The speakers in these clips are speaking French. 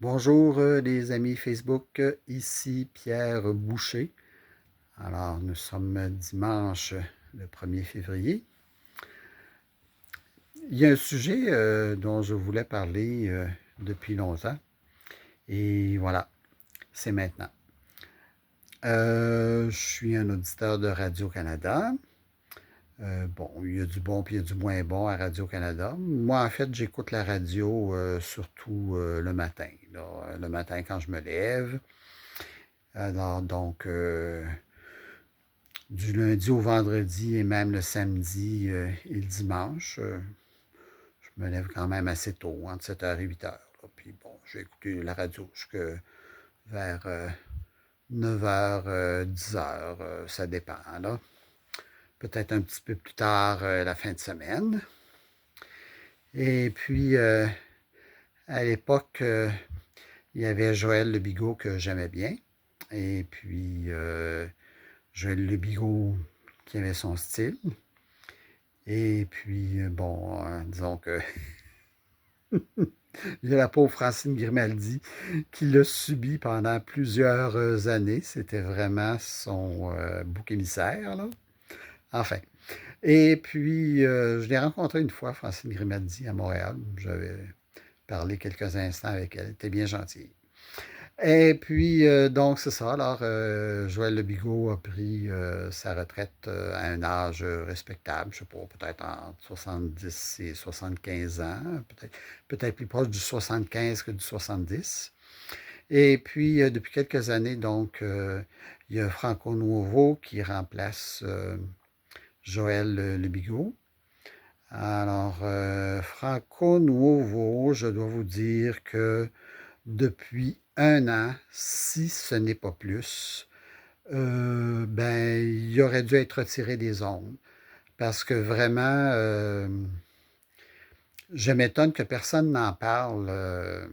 Bonjour les amis Facebook, ici Pierre Boucher. Alors nous sommes dimanche le 1er février. Il y a un sujet dont je voulais parler depuis longtemps et voilà, c'est maintenant. Je suis un auditeur de Radio-Canada. Bon, il y a du bon puis il y a du moins bon à Radio-Canada. Moi, en fait, j'écoute la radio surtout le matin. Là, le matin quand je me lève. Alors, donc, du lundi au vendredi et même le samedi et le dimanche, je me lève quand même assez tôt, entre 7h et 8h. Là. Puis bon, je vais écouter la radio jusqu'à vers 9h, 10h, ça dépend. Là. Peut-être un petit peu plus tard la fin de semaine. Et puis, à l'époque, il y avait Joël Le Bigot que j'aimais bien. Et puis, Joël Le Bigot qui avait son style. Et puis, bon, disons que il y a la pauvre Francine Grimaldi qui l'a subi pendant plusieurs années. C'était vraiment son bouc émissaire, là. Enfin. Et puis, je l'ai rencontrée une fois, Francine Grimaldi, à Montréal. J'avais parlé quelques instants avec elle. Elle était bien gentille. Et puis, donc, c'est ça. Alors, Joël Le Bigot a pris sa retraite à un âge respectable, je ne sais pas, peut-être entre 70 et 75 ans, peut-être plus proche du 75 que du 70. Et puis, depuis quelques années, donc, il y a Franco Nuovo qui remplace Joël Le Bigot. Alors, Franco Nuovo, je dois vous dire que depuis un an, si ce n'est pas plus, ben, il aurait dû être retiré des ondes. Parce que vraiment, je m'étonne que personne n'en parle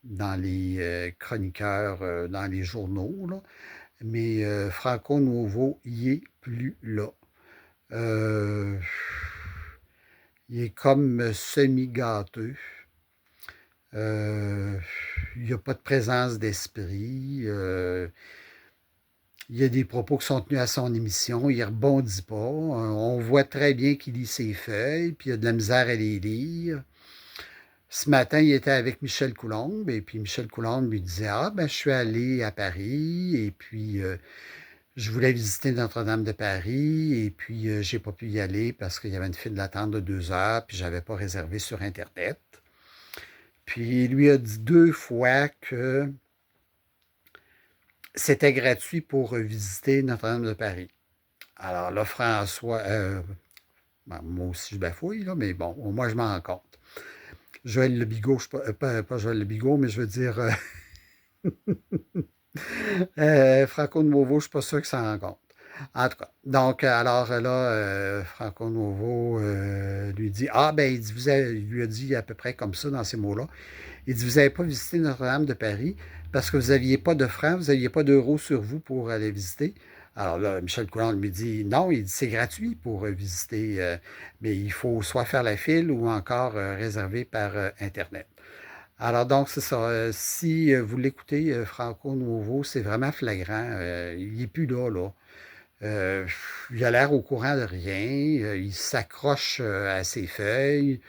dans les chroniqueurs, dans les journaux, là. Mais Franco Nuovo, il est plus là. Euh, il est comme semi-gâteux. Euh, il n'y a pas de présence d'esprit. Il y a des propos qui sont tenus à son émission. Il ne rebondit pas. On voit très bien qu'il lit ses feuilles, puis il a de la misère à les lire. Ce matin, il était avec Michel Coulombe, et puis Michel Coulombe lui disait: Ah, ben, je suis allé à Paris, et puis je voulais visiter Notre-Dame de Paris, et puis j'ai pas pu y aller parce qu'il y avait une file d'attente de 2 heures, puis je n'avais pas réservé sur Internet. Puis il lui a dit 2 fois que c'était gratuit pour visiter Notre-Dame de Paris. Alors là, François, ben, moi aussi je bafouille, là, mais bon, au moins je m'en rends compte. Joël Le Bigot, pas Joël Le Bigot, mais je veux dire Franco Nuovo, je ne suis pas sûr que ça en rend compte. En tout cas, donc, alors là, Franco Nuovo lui dit: Ah, ben, il, dit, il lui a dit à peu près comme ça dans ces mots-là. Il dit: Vous n'avez pas visité Notre-Dame de Paris parce que vous n'aviez pas de francs, vous n'aviez pas d'euros sur vous pour aller visiter. Alors là, Michel Coulon lui dit: Non, il dit: C'est gratuit pour visiter, mais il faut soit faire la file ou encore réserver par Internet. Alors donc, c'est ça. Si vous l'écoutez, Franco Nuovo, c'est vraiment flagrant. Il n'est plus là, là. Euh, il a l'air au courant de rien. Il s'accroche à ses feuilles.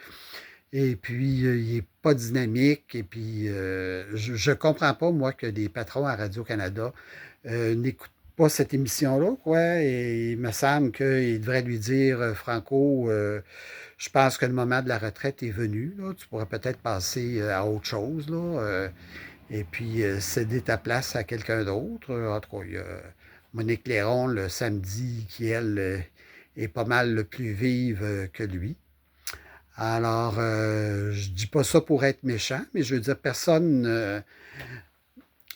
Et puis, il n'est pas dynamique. Et puis, je ne comprends pas, moi, que des patrons à Radio-Canada n'écoutent pas cette émission-là, quoi. Et il me semble qu'il devrait lui dire: Franco, je pense que le moment de la retraite est venu. Là. Tu pourrais peut-être passer à autre chose, là, et puis céder ta place à quelqu'un d'autre. En tout cas, il y a Monique Léron le samedi qui, elle, est pas mal le plus vive que lui. Alors, je dis pas ça pour être méchant, mais je veux dire, personne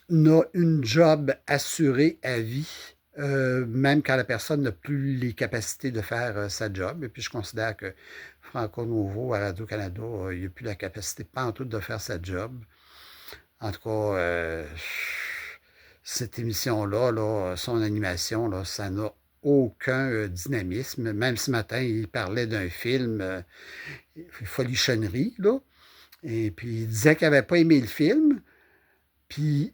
n'a une job assurée à vie, même quand la personne n'a plus les capacités de faire sa job. Et puis, je considère que Franco Nouveau à Radio-Canada, il n'a plus la capacité pas en tout de faire sa job. En tout cas, cette émission-là, là, son animation, là, ça n'a aucun dynamisme. Même ce matin, il parlait d'un film, Folichonnerie, là. Et puis, il disait qu'il n'avait pas aimé le film, puis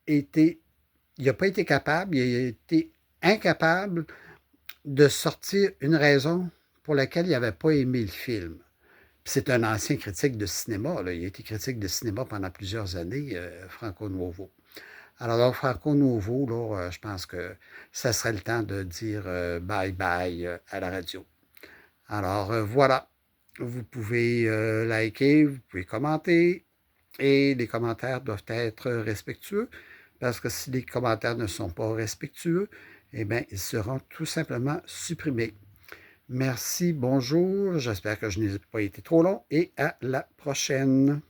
été, il n'a pas été capable, il a été incapable de sortir une raison pour laquelle il n'avait pas aimé le film. Puis c'est un ancien critique de cinéma, là. Il a été critique de cinéma pendant plusieurs années, Franco Nuovo. Alors, là, Franco Nuovo, là, je pense que ça serait le temps de dire bye-bye à la radio. Alors, voilà. Vous pouvez liker, vous pouvez commenter, et les commentaires doivent être respectueux, parce que si les commentaires ne sont pas respectueux, eh bien, ils seront tout simplement supprimés. Merci, bonjour, j'espère que je n'ai pas été trop long, et à la prochaine.